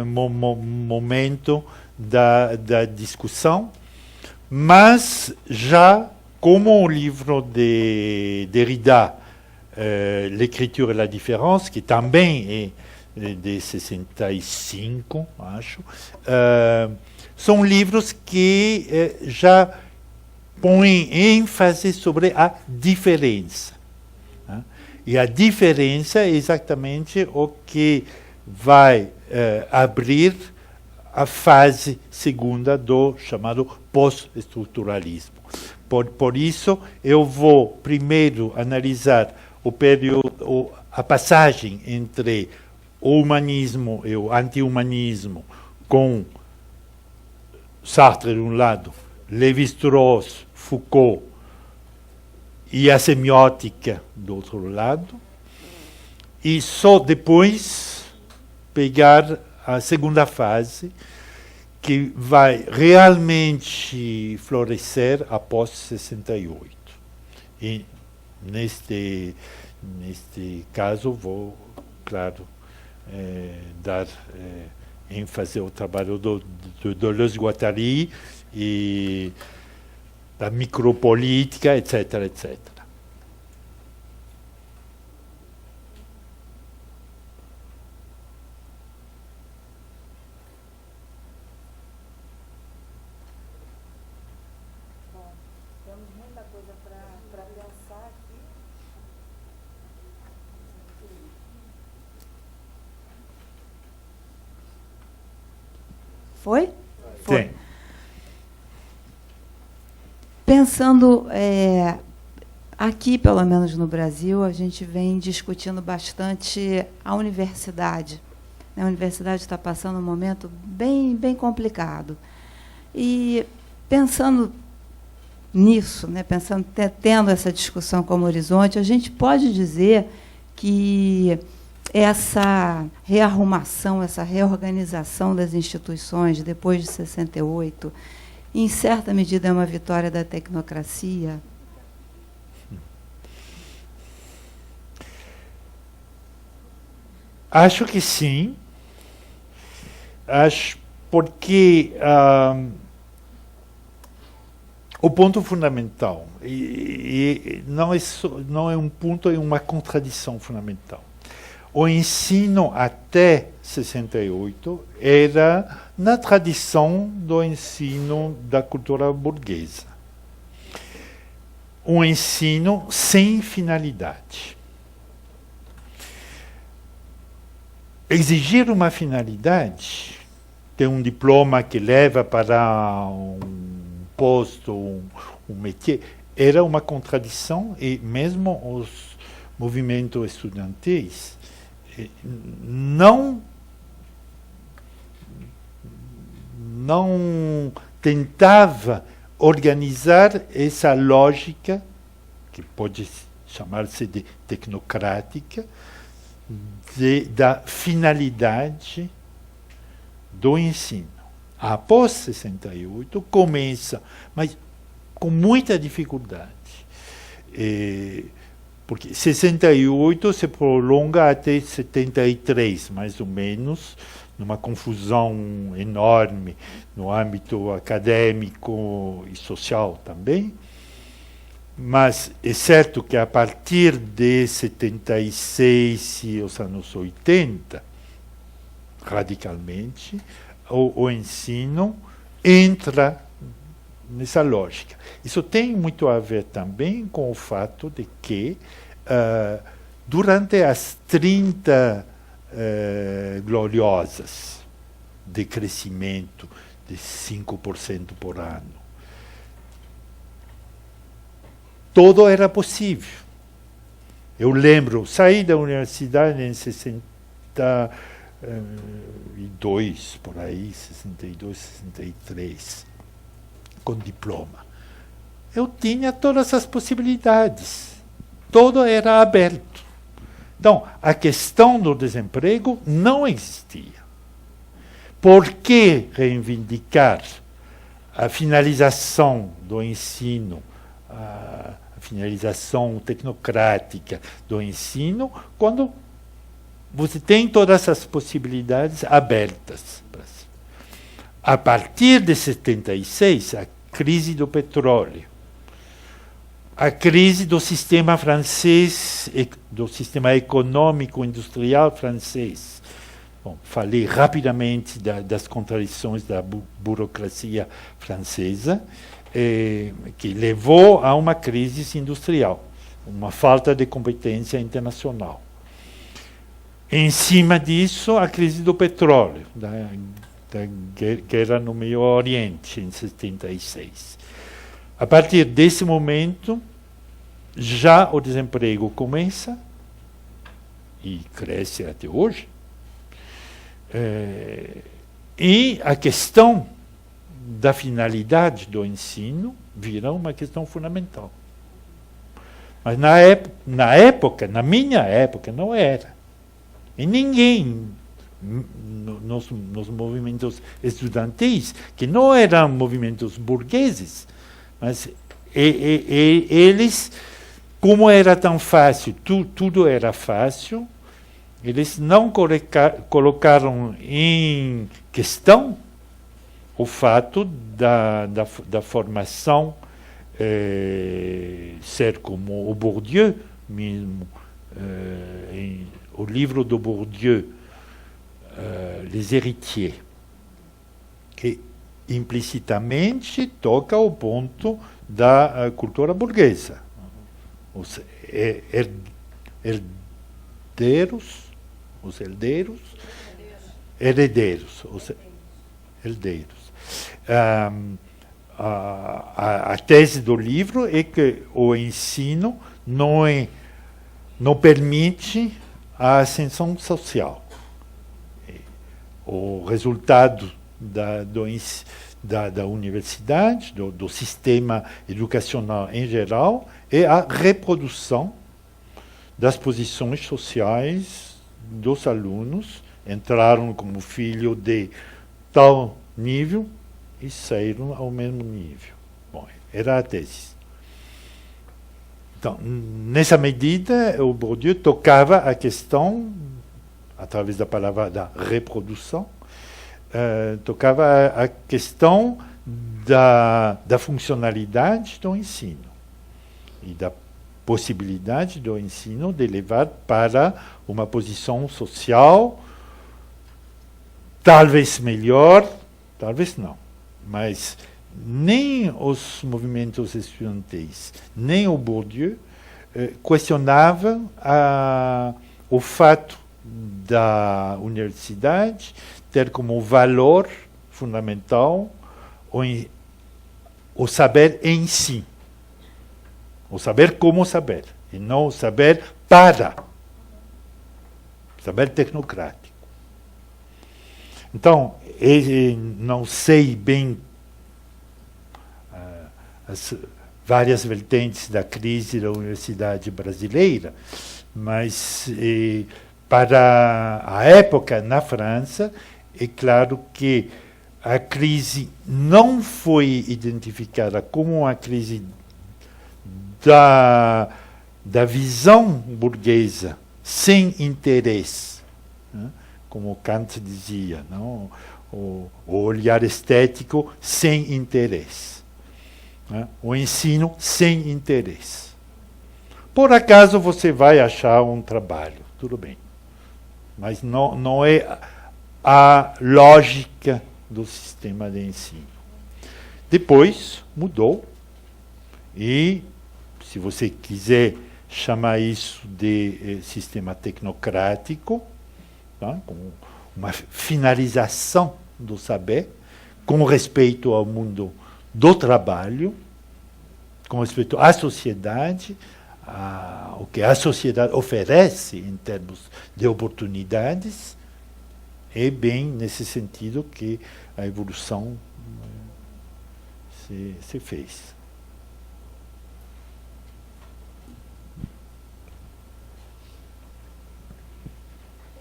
momento da discussão, mas já como o livro de Derrida, L'écriture et la différence, que também é de 65, acho, são livros que já põem ênfase sobre a diferença. Né? E a diferença é exatamente o que vai abrir a fase segunda do chamado pós-estruturalismo. Por isso, eu vou primeiro analisar o período, a passagem entre o humanismo e o anti-humanismo, com Sartre de um lado, Lévi-Strauss, Foucault e a semiótica do outro lado, e só depois pegar a segunda fase, que vai realmente florescer após 68. E neste caso vou, claro, dar ênfase ao trabalho do Deleuze-Guattari e da micropolítica, etc., etc. Foi? Foi. Sim. Pensando aqui, pelo menos no Brasil, a gente vem discutindo bastante a universidade. A universidade está passando um momento bem complicado. E pensando nisso, né, tendo essa discussão como horizonte, a gente pode dizer que essa rearrumação, essa reorganização das instituições depois de 68, em certa medida é uma vitória da tecnocracia? Acho que sim. Acho porque o ponto fundamental, e não é um ponto, é uma contradição fundamental. O ensino até 68 era na tradição do ensino da cultura burguesa. Um ensino sem finalidade. Exigir uma finalidade, ter um diploma que leva para um posto, um métier, era uma contradição, e mesmo os movimentos estudantis não tentava organizar essa lógica, que pode chamar-se de tecnocrática, da finalidade do ensino. Após 68 começa, mas com muita dificuldade. Porque 68 se prolonga até 73, mais ou menos, numa confusão enorme no âmbito acadêmico e social também. Mas é certo que a partir de 76 e os anos 80, radicalmente, o ensino entra nessa lógica. Isso tem muito a ver também com o fato de que, durante as 30 gloriosas de crescimento de 5% por ano, tudo era possível. Eu lembro, saí da universidade em 62, por aí, 62, 63, com diploma. Eu tinha todas as possibilidades. Tudo era aberto. Então, a questão do desemprego não existia. Por que reivindicar a finalização do ensino, a finalização tecnocrática do ensino, quando você tem todas essas possibilidades abertas. A partir de 76, a crise do petróleo, a crise do sistema francês, do sistema econômico industrial francês. Bom, falei rapidamente das contradições da burocracia francesa, que levou a uma crise industrial, uma falta de competência internacional. Em cima disso, a crise do petróleo, da guerra no Meio Oriente, em 76. A partir desse momento, já o desemprego começa, e cresce até hoje, e a questão da finalidade do ensino vira uma questão fundamental. Mas na minha época, não era. E ninguém, nos movimentos estudantis, que não eram movimentos burgueses, mas eles, como era tão fácil, tudo era fácil, eles não colocaram em questão o fato da formação ser como o Bourdieu mesmo, o livro do Bourdieu, Les Héritiers, que implicitamente toca o ponto da cultura burguesa. Os herdeiros. A tese do livro é que o ensino não permite a ascensão social. O resultado da universidade, do sistema educacional em geral, é a reprodução das posições sociais dos alunos. Entraram como filho de tal nível e saíram ao mesmo nível. Bom, era a tese. Então, nessa medida, o Bourdieu tocava a questão, através da palavra da reprodução, tocava a questão da funcionalidade do ensino e da possibilidade do ensino de levar para uma posição social talvez melhor, talvez não, mas nem os movimentos estudantis, nem o Bourdieu questionavam o fato da universidade ter como valor fundamental o saber em si, o saber como saber, e não o saber para, saber tecnocrático. Então, não sei bem as várias vertentes da crise da universidade brasileira, mas para a época na França, é claro que a crise não foi identificada como uma crise da visão burguesa sem interesse, né? Como Kant dizia, não? O olhar estético sem interesse, né? O ensino sem interesse. Por acaso você vai achar um trabalho, tudo bem, mas não é a lógica do sistema de ensino. Depois mudou, e se você quiser chamar isso de sistema tecnocrático, tá? Com uma finalização do saber, com respeito ao mundo do trabalho, com respeito à sociedade, o que a sociedade oferece em termos de oportunidades, é bem nesse sentido que a evolução se fez.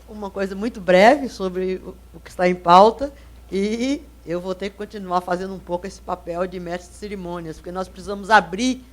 Uma coisa muito breve sobre o que está em pauta, e eu vou ter que continuar fazendo um pouco esse papel de mestre de cerimônias, porque nós precisamos abrir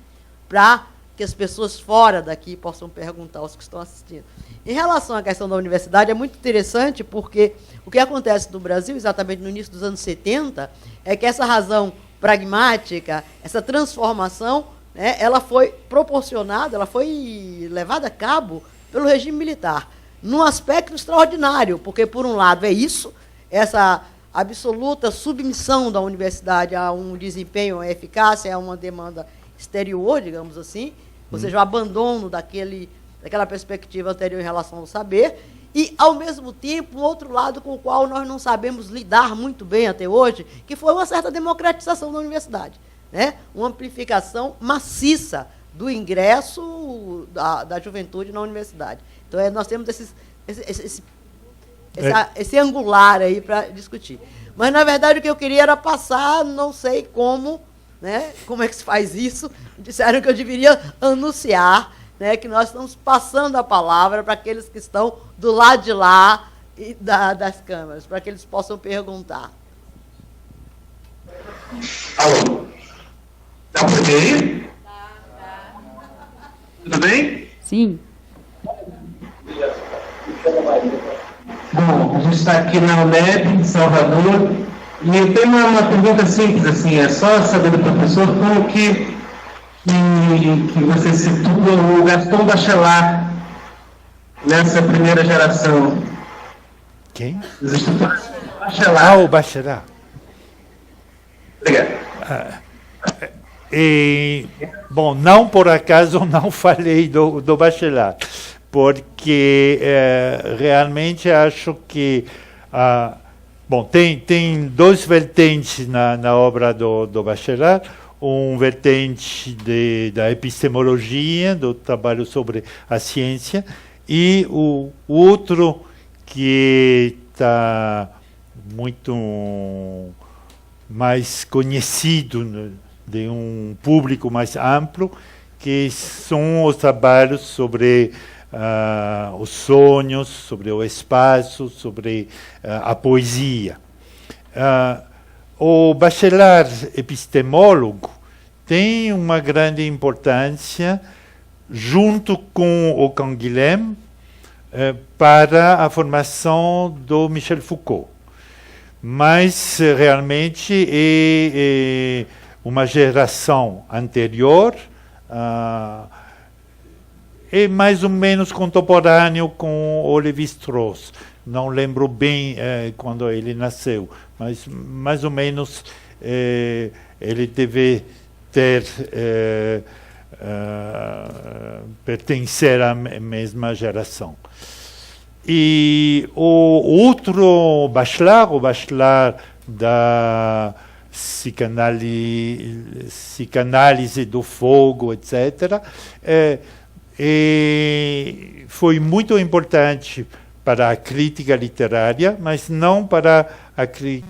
para que as pessoas fora daqui possam perguntar aos que estão assistindo. Em relação à questão da universidade, é muito interessante porque o que acontece no Brasil, exatamente no início dos anos 70, é que essa razão pragmática, essa transformação, né, ela foi proporcionada, ela foi levada a cabo pelo regime militar, num aspecto extraordinário, porque, por um lado, é isso, essa absoluta submissão da universidade a um desempenho, a eficácia, a uma demanda exterior, digamos assim, ou seja, o abandono daquela perspectiva anterior em relação ao saber, e, ao mesmo tempo, um outro lado com o qual nós não sabemos lidar muito bem até hoje, que foi uma certa democratização da universidade, né? Uma amplificação maciça do ingresso da juventude na universidade. Então, nós temos esse angular aí para discutir. Mas, na verdade, o que eu queria era passar, não sei como, né, como é que se faz isso, disseram que eu deveria anunciar, né, que nós estamos passando a palavra para aqueles que estão do lado de lá das câmeras, para que eles possam perguntar. Alô? Dá para ver aí? Tudo bem? Sim. Bom, a gente está aqui na UNEP, em Salvador, e eu tenho uma pergunta simples, assim, é só saber do professor como que você situa o Gaston Bachelard nessa primeira geração. Quem? Os estudantes Bachelard. O Bachelard. Obrigado. Bom, não por acaso não falei do Bachelard, porque realmente acho que bom, tem dois vertentes na obra do Bachelard, um vertente da epistemologia, do trabalho sobre a ciência, e o outro que está muito mais conhecido de um público mais amplo, que são os trabalhos sobre os sonhos, sobre o espaço, sobre a poesia. O Bachelard epistemólogo tem uma grande importância, junto com o Canguilhem, para a formação do Michel Foucault. Mas, realmente, é uma geração anterior, é mais ou menos contemporâneo com o Lévi-Strauss. Não lembro bem quando ele nasceu, mas mais ou menos ele deve ter pertencer à mesma geração. E o outro Bachelard, o Bachelard da psicanálise do fogo, etc., foi muito importante para a crítica literária, mas não para a crítica